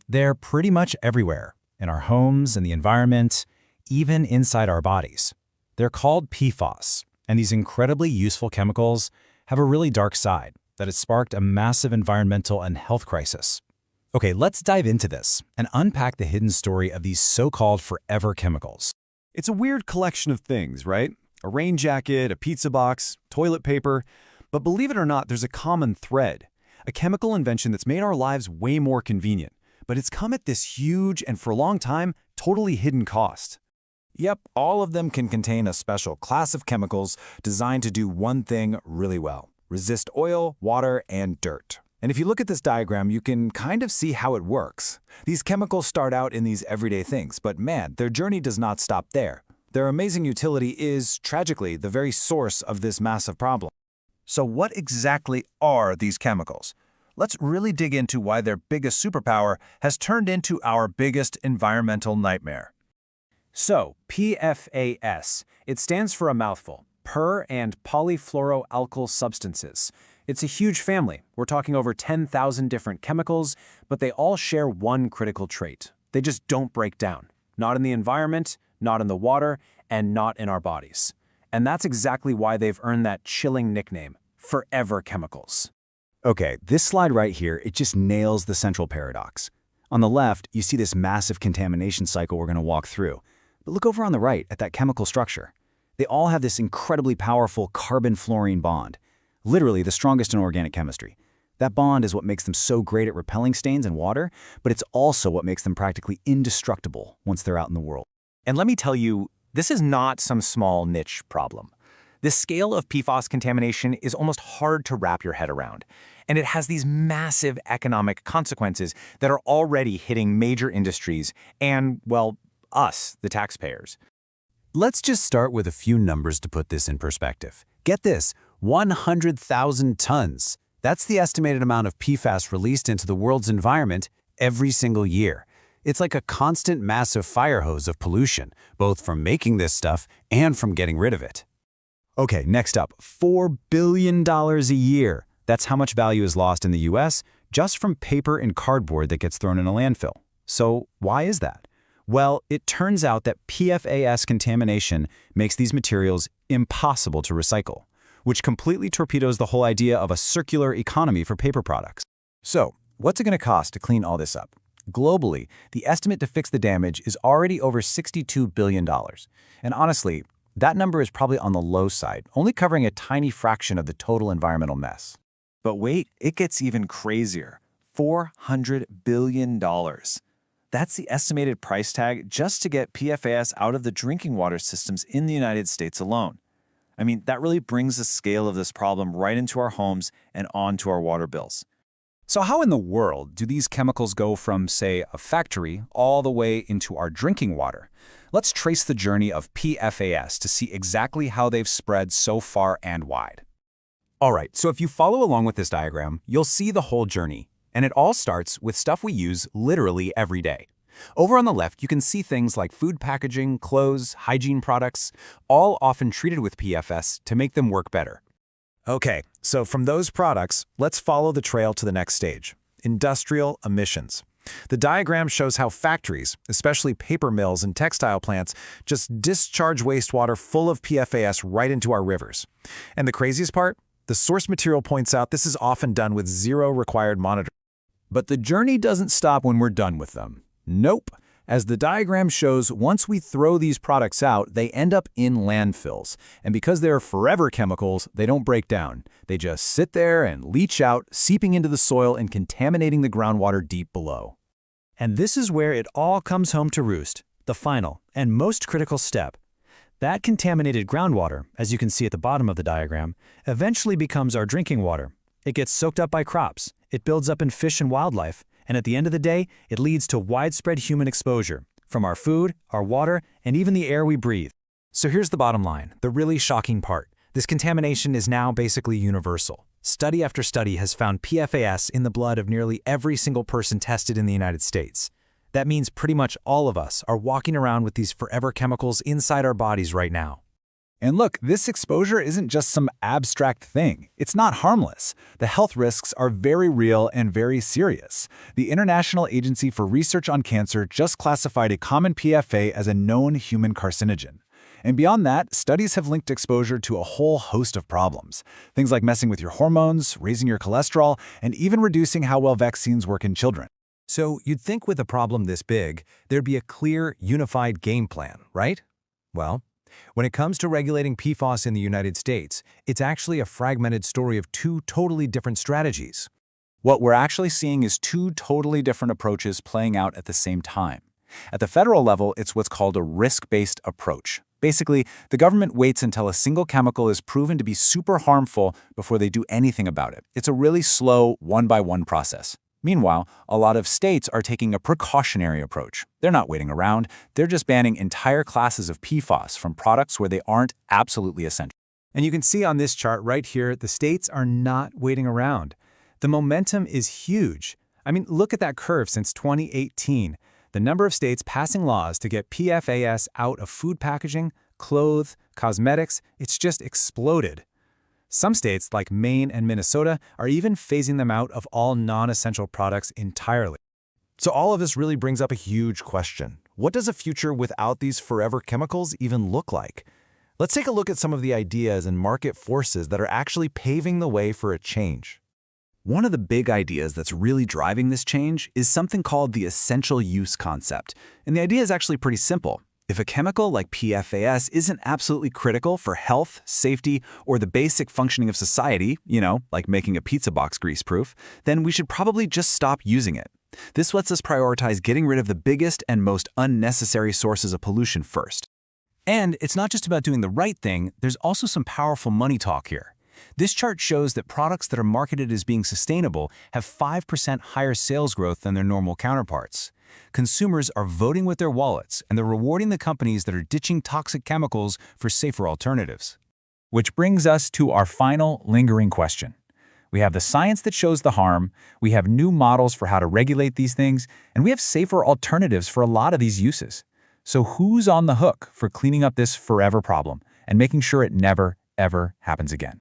They're pretty much everywhere, in our homes, in the environment, even inside our bodies. They're called Pfas, and these incredibly useful chemicals have a really dark side that has sparked a massive environmental and health crisis. Okay, let's dive into this and unpack the hidden story of these so-called forever chemicals. It's a weird collection of things, right? A rain jacket, a pizza box, toilet paper. But believe it or not, there's a common thread. A chemical invention that's made our lives way more convenient. But it's come at this huge and, for a long time, totally hidden cost. Yep, all of them can contain a special class of chemicals designed to do one thing really well: resist oil, water, and dirt. And if you look at this diagram, you can kind of see how it works. These chemicals start out in these everyday things, but man, their journey does not stop there. Their amazing utility is, tragically, the very source of this massive problem. So what exactly are these chemicals? Let's really dig into why their biggest superpower has turned into our biggest environmental nightmare. So, PFAS, it stands for a mouthful: per and polyfluoroalkyl substances. It's a huge family. We're talking over 10,000 different chemicals, but they all share one critical trait. They just don't break down. Not in the environment, not in the water, and not in our bodies. And that's exactly why they've earned that chilling nickname, forever chemicals. Okay, this slide right here, it just nails the central paradox. On the left, you see this massive contamination cycle we're going to walk through. But look over on the right at that chemical structure. They all have this incredibly powerful carbon-fluorine bond, literally the strongest in organic chemistry. That bond is what makes them so great at repelling stains in water, but it's also what makes them practically indestructible once they're out in the world. And let me tell you, this is not some small niche problem. The scale of PFAS contamination is almost hard to wrap your head around, and it has these massive economic consequences that are already hitting major industries and, well, us, the taxpayers. Let's just start with a few numbers to put this in perspective. Get this, 100,000 tons. That's the estimated amount of PFAS released into the world's environment every single year. It's like a constant massive fire hose of pollution, both from making this stuff and from getting rid of it. Okay, next up, $4 billion a year. That's how much value is lost in the US just from paper and cardboard that gets thrown in a landfill. So why is that? Well, it turns out that PFAS contamination makes these materials impossible to recycle, which completely torpedoes the whole idea of a circular economy for paper products. So, what's it going to cost to clean all this up? Globally, the estimate to fix the damage is already over $62 billion. And honestly, that number is probably on the low side, only covering a tiny fraction of the total environmental mess. But wait, it gets even crazier. $400 billion. That's the estimated price tag just to get PFAS out of the drinking water systems in the United States alone. I mean, that really brings the scale of this problem right into our homes and onto our water bills. So how in the world do these chemicals go from, say, a factory all the way into our drinking water? Let's trace the journey of PFAS to see exactly how they've spread so far and wide. All right, so if you follow along with this diagram, you'll see the whole journey. And it all starts with stuff we use literally every day. Over on the left, you can see things like food packaging, clothes, hygiene products, all often treated with PFAS to make them work better. Okay, so from those products, let's follow the trail to the next stage: industrial emissions. The diagram shows how factories, especially paper mills and textile plants, just discharge wastewater full of PFAS right into our rivers. And the craziest part? The source material points out this is often done with zero required monitoring. But the journey doesn't stop when we're done with them. Nope. As the diagram shows, once we throw these products out, they end up in landfills. And because they're forever chemicals, they don't break down. They just sit there and leach out, seeping into the soil and contaminating the groundwater deep below. And this is where it all comes home to roost, the final and most critical step. That contaminated groundwater, as you can see at the bottom of the diagram, eventually becomes our drinking water. It gets soaked up by crops, it builds up in fish and wildlife, and at the end of the day, it leads to widespread human exposure, from our food, our water, and even the air we breathe. So here's the bottom line, the really shocking part. This contamination is now basically universal. Study after study has found PFAS in the blood of nearly every single person tested in the United States. That means pretty much all of us are walking around with these forever chemicals inside our bodies right now. And look, this exposure isn't just some abstract thing. It's not harmless. The health risks are very real and very serious. The International Agency for Research on Cancer just classified a common PFA as a known human carcinogen. And beyond that, studies have linked exposure to a whole host of problems. Things like messing with your hormones, raising your cholesterol, and even reducing how well vaccines work in children. So you'd think with a problem this big, there'd be a clear, unified game plan, right? Well, when it comes to regulating PFAS in the United States, it's actually a fragmented story of two totally different strategies. What we're actually seeing is two totally different approaches playing out at the same time. At the federal level, it's what's called a risk-based approach. Basically, the government waits until a single chemical is proven to be super harmful before they do anything about it. It's a really slow, one-by-one process. Meanwhile, a lot of states are taking a precautionary approach. They're not waiting around. They're just banning entire classes of PFAS from products where they aren't absolutely essential. And you can see on this chart right here, the states are not waiting around. The momentum is huge. I mean, look at that curve since 2018. The number of states passing laws to get PFAS out of food packaging, clothes, cosmetics, it's just exploded. Some states, like Maine and Minnesota, are even phasing them out of all non-essential products entirely. So all of this really brings up a huge question. What does a future without these forever chemicals even look like? Let's take a look at some of the ideas and market forces that are actually paving the way for a change. One of the big ideas that's really driving this change is something called the essential use concept. And the idea is actually pretty simple. If a chemical like PFAS isn't absolutely critical for health, safety, or the basic functioning of society, like making a pizza box grease-proof, then we should probably just stop using it. This lets us prioritize getting rid of the biggest and most unnecessary sources of pollution first. And it's not just about doing the right thing, there's also some powerful money talk here. This chart shows that products that are marketed as being sustainable have 5% higher sales growth than their normal counterparts. Consumers are voting with their wallets, and they're rewarding the companies that are ditching toxic chemicals for safer alternatives. Which brings us to our final lingering question. We have the science that shows the harm, we have new models for how to regulate these things, and we have safer alternatives for a lot of these uses. So who's on the hook for cleaning up this forever problem and making sure it never, ever happens again?